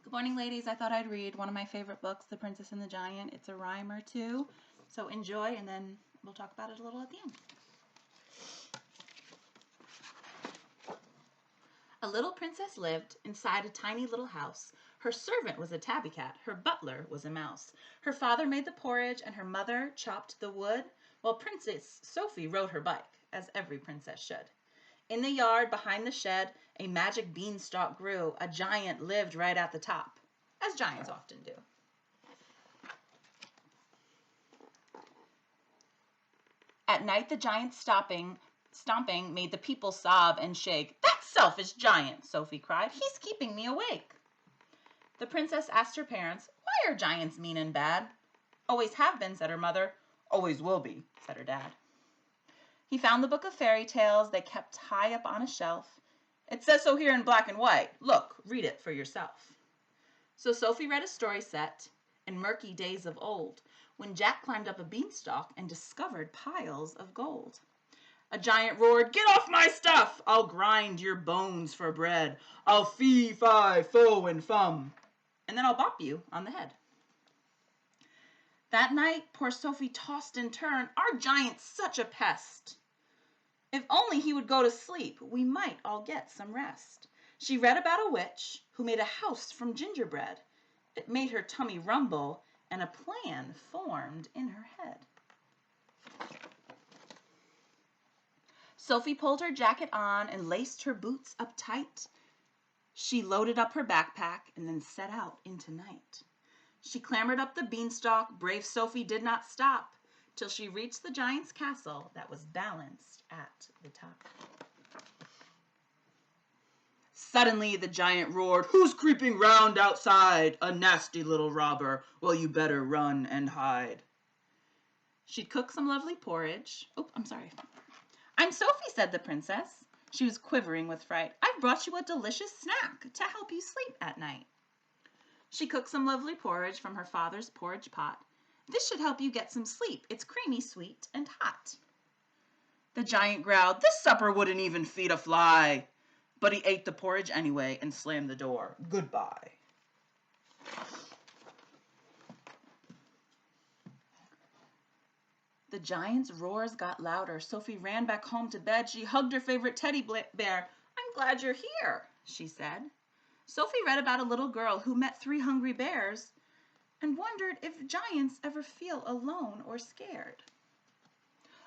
Good morning, ladies. I thought I'd read one of my favorite books, The Princess and the Giant. It's a rhyme or two, so enjoy, and then we'll talk about it a little at the end. A little princess lived inside a tiny little house. Her servant was a tabby cat. Her butler was a mouse. Her father made the porridge, and her mother chopped the wood, while Princess Sophie rode her bike, as every princess should. In the yard behind the shed, a magic beanstalk grew. A giant lived right at the top, as giants often do. At night, the giant stomping made the people sob and shake. "That selfish giant," Sophie cried. "He's keeping me awake." The princess asked her parents, "Why are giants mean and bad?" "Always have been," said her mother. "Always will be," said her dad. He found the Book of Fairytales they kept high up on a shelf. "It says so here in black and white. Look, read it for yourself." So Sophie read a story set in murky days of old, when Jack climbed up a beanstalk and discovered piles of gold. A giant roared, "Get off my stuff! I'll grind your bones for bread. I'll fee, fi, fo, and fum, and then I'll bop you on the head." That night, poor Sophie tossed and turned. "Our giant's such a pest. If only he would go to sleep, we might all get some rest." She read about a witch who made a house from gingerbread. It made her tummy rumble, and a plan formed in her head. Sophie pulled her jacket on and laced her boots up tight. She loaded up her backpack and then set out into night. She clambered up the beanstalk. Brave Sophie did not stop till she reached the giant's castle that was balanced at the top. Suddenly the giant roared, "Who's creeping round outside? A nasty little robber. Well, you better run and hide." She'd cooked some lovely porridge. "Oh, I'm sorry." "I'm Sophie," said the princess. She was quivering with fright. "I've brought you a delicious snack to help you sleep at night." She cooked some lovely porridge from her father's porridge pot. "This should help you get some sleep. It's creamy, sweet, and hot." The giant growled, "This supper wouldn't even feed a fly." But he ate the porridge anyway and slammed the door. Goodbye. The giant's roars got louder. Sophie ran back home to bed. She hugged her favorite teddy bear. "I'm glad you're here," she said. Sophie read about a little girl who met 3 hungry bears and wondered if giants ever feel alone or scared.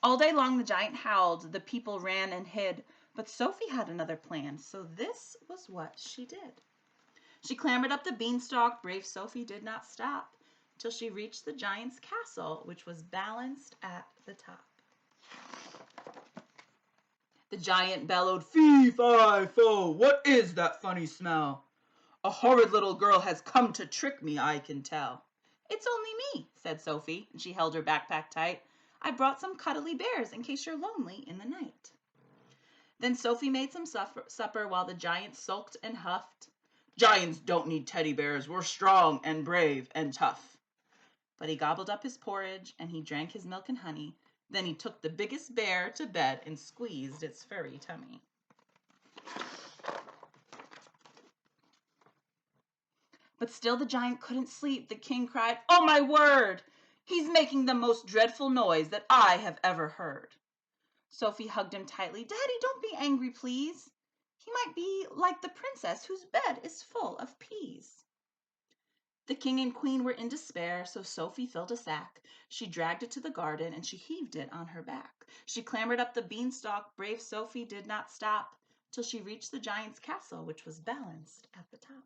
All day long the giant howled. The people ran and hid. But Sophie had another plan, so this was what she did. She clambered up the beanstalk. Brave Sophie did not stop till she reached the giant's castle, which was balanced at the top. The giant bellowed, "Fee, fi, fo, what is that funny smell? A horrid little girl has come to trick me, I can tell." "It's only me," said Sophie, and she held her backpack tight. "I brought some cuddly bears in case you're lonely in the night." Then Sophie made some supper while the giant sulked and huffed. "Giants don't need teddy bears. We're strong and brave and tough." But he gobbled up his porridge and he drank his milk and honey. Then he took the biggest bear to bed and squeezed its furry tummy. But still the giant couldn't sleep. The king cried, "Oh my word! He's making the most dreadful noise that I have ever heard." Sophie hugged him tightly. "Daddy, don't be angry, please. He might be like the princess whose bed is full of peas." The king and queen were in despair, so Sophie filled a sack. She dragged it to the garden and she heaved it on her back. She clambered up the beanstalk. Brave Sophie did not stop till she reached the giant's castle, which was balanced at the top.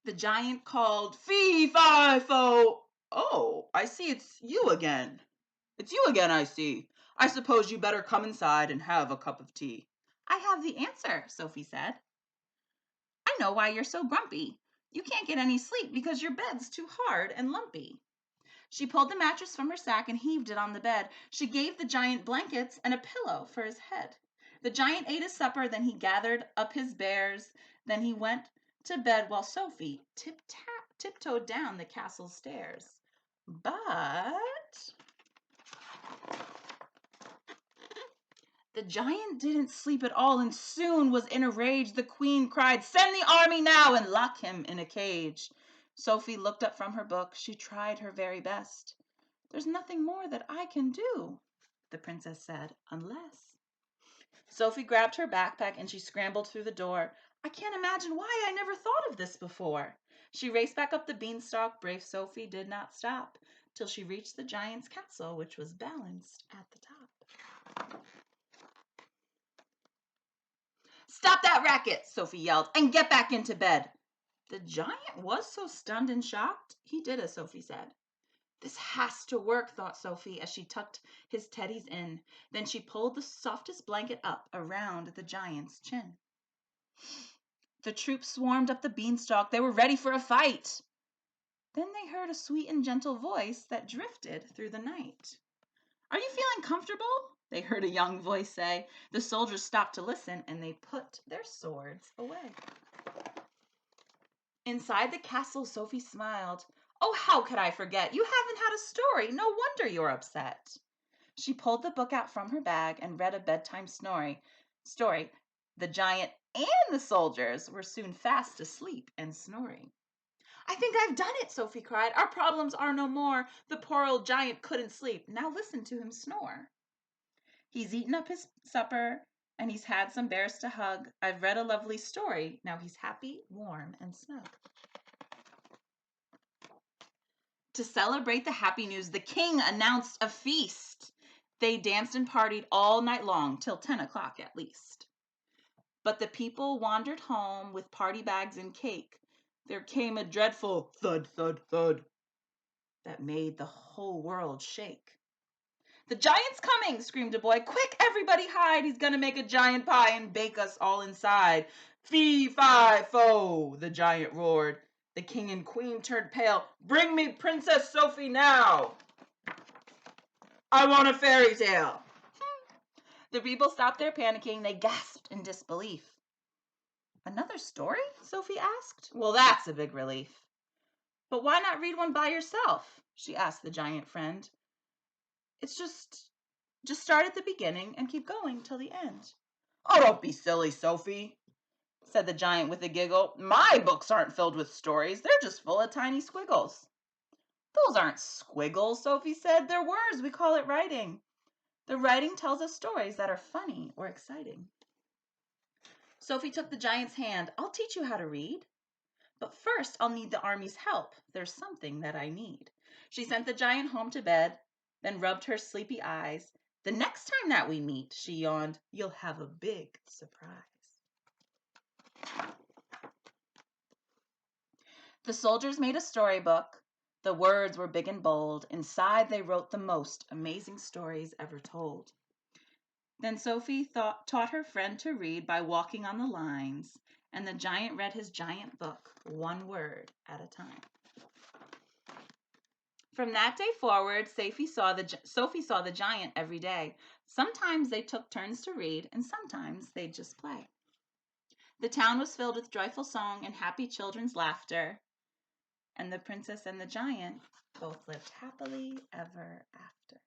The giant called, "Fee, fi, fo." "Oh, I see it's you again. It's you again, I see. I suppose you better come inside and have a cup of tea." "I have the answer," Sophie said. "I know why you're so grumpy. You can't get any sleep because your bed's too hard and lumpy." She pulled the mattress from her sack and heaved it on the bed. She gave the giant blankets and a pillow for his head. The giant ate his supper, then he gathered up his bears. Then he went to bed while Sophie tiptoed down the castle stairs. But The giant didn't sleep at all and soon was in a rage. The queen cried, "Send the army now and lock him in a cage." Sophie looked up from her book. She tried her very best. "There's nothing more that I can do," the princess said, "unless." Sophie grabbed her backpack and she scrambled through the door. "I can't imagine why I never thought of this before." She raced back up the beanstalk. Brave Sophie did not stop till she reached the giant's castle, which was balanced at the top. "Stop that racket," Sophie yelled, "and get back into bed." The giant was so stunned and shocked, he did as Sophie said. "This has to work," thought Sophie as she tucked his teddies in. Then she pulled the softest blanket up around the giant's chin. The troops swarmed up the beanstalk. They were ready for a fight. Then they heard a sweet and gentle voice that drifted through the night. "Are you feeling comfortable?" they heard a young voice say. The soldiers stopped to listen, and they put their swords away. Inside the castle, Sophie smiled. "Oh, how could I forget? You haven't had a story. No wonder you're upset." She pulled the book out from her bag and read a bedtime story. The giant and the soldiers were soon fast asleep and snoring. "I think I've done it," Sophie cried. "Our problems are no more. The poor old giant couldn't sleep. Now listen to him snore. He's eaten up his supper, and he's had some bears to hug. I've read a lovely story. Now he's happy, warm, and snug." To celebrate the happy news, the king announced a feast. They danced and partied all night long, till 10 o'clock at least. But the people wandered home with party bags and cake. There came a dreadful thud, thud, thud that made the whole world shake. "The giant's coming!" screamed a boy. "Quick, everybody hide! He's gonna make a giant pie and bake us all inside." "Fee, fi, fo!" the giant roared. The king and queen turned pale. "Bring me Princess Sophie now! I want a fairy tale!" The people stopped their panicking. They gasped in disbelief. "Another story?" Sophie asked. "Well, that's a big relief." "But why not read one by yourself?" she asked the giant friend. "It's just start at the beginning and keep going till the end." "Oh, don't be silly, Sophie," said the giant with a giggle. "My books aren't filled with stories. They're just full of tiny squiggles." "Those aren't squiggles," Sophie said. "They're words. We call it writing. The writing tells us stories that are funny or exciting." Sophie took the giant's hand. "I'll teach you how to read. But first, I'll need the army's help. There's something that I need." She sent the giant home to bed, then rubbed her sleepy eyes. "The next time that we meet," she yawned, "you'll have a big surprise." The soldiers made a storybook. The words were big and bold. Inside, they wrote the most amazing stories ever told. Then Sophie taught her friend to read by walking on the lines, and the giant read his giant book, one word at a time. From that day forward, Sophie saw the giant every day. Sometimes they took turns to read, and sometimes they'd just play. The town was filled with joyful song and happy children's laughter, and the princess and the giant both lived happily ever after.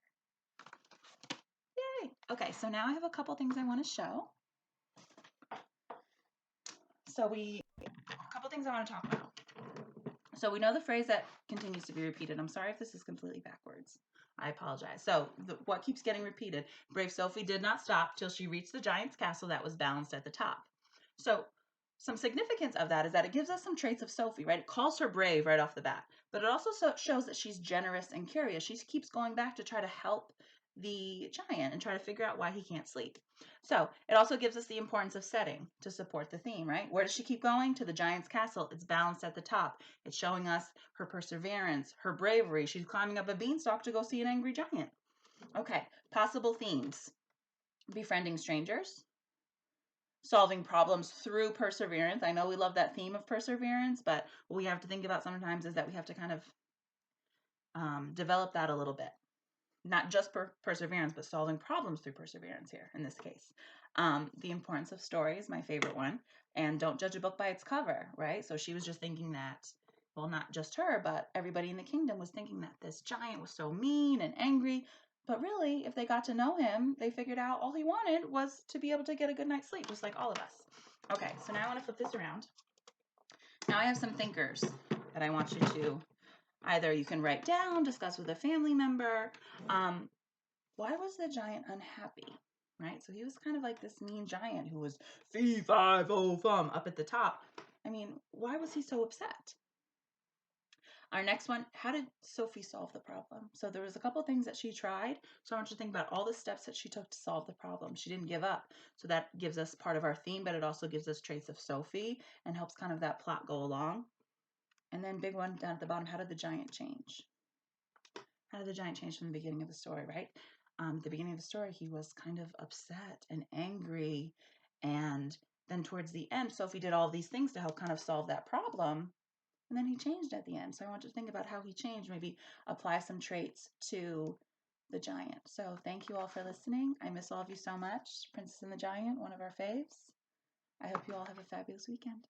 Yay! Okay, so now I have a couple things I want to show. A couple things I want to talk about. So we know the phrase that continues to be repeated. I'm sorry if this is completely backwards. I apologize. So what keeps getting repeated? Brave Sophie did not stop till she reached the giant's castle that was balanced at the top. So some significance of that is that it gives us some traits of Sophie, right? It calls her brave right off the bat, but it also shows that she's generous and curious. She keeps going back to try to help the giant and try to figure out why he can't sleep. So it also gives us the importance of setting to support the theme, right? Where does she keep going? To the giant's castle. It's balanced at the top. It's showing us her perseverance, her bravery. She's climbing up a beanstalk to go see an angry giant. Okay, possible themes. Befriending strangers. Solving problems through perseverance. I know we love that theme of perseverance, but what we have to think about sometimes is that we have to kind of develop that a little bit. Not just perseverance, but solving problems through perseverance here in this case. The importance of stories, my favorite one, and don't judge a book by its cover, right? So she was just thinking that, well, not just her, but everybody in the kingdom was thinking that this giant was so mean and angry, But really, if they got to know him, they figured out all he wanted was to be able to get a good night's sleep, just like all of us. Okay, so now I want to flip this around. Now I have some thinkers that I want you to either you can write down, discuss with a family member. Why was the giant unhappy? Right? So he was kind of like this mean giant who was fee, fi, fo, fum up at the top. I mean, why was he so upset? Our next one, how did Sophie solve the problem? So there was a couple things that she tried. So I want you to think about all the steps that she took to solve the problem. She didn't give up. So that gives us part of our theme, but it also gives us traits of Sophie and helps kind of that plot go along. And then big one down at the bottom, how did the giant change? How did the giant change from the beginning of the story, right? At the beginning of the story, he was kind of upset and angry. And then towards the end, Sophie did all these things to help kind of solve that problem. And then he changed at the end. So I want you to think about how he changed, maybe apply some traits to the giant. So thank you all for listening. I miss all of you so much. Princess and the Giant, one of our faves. I hope you all have a fabulous weekend.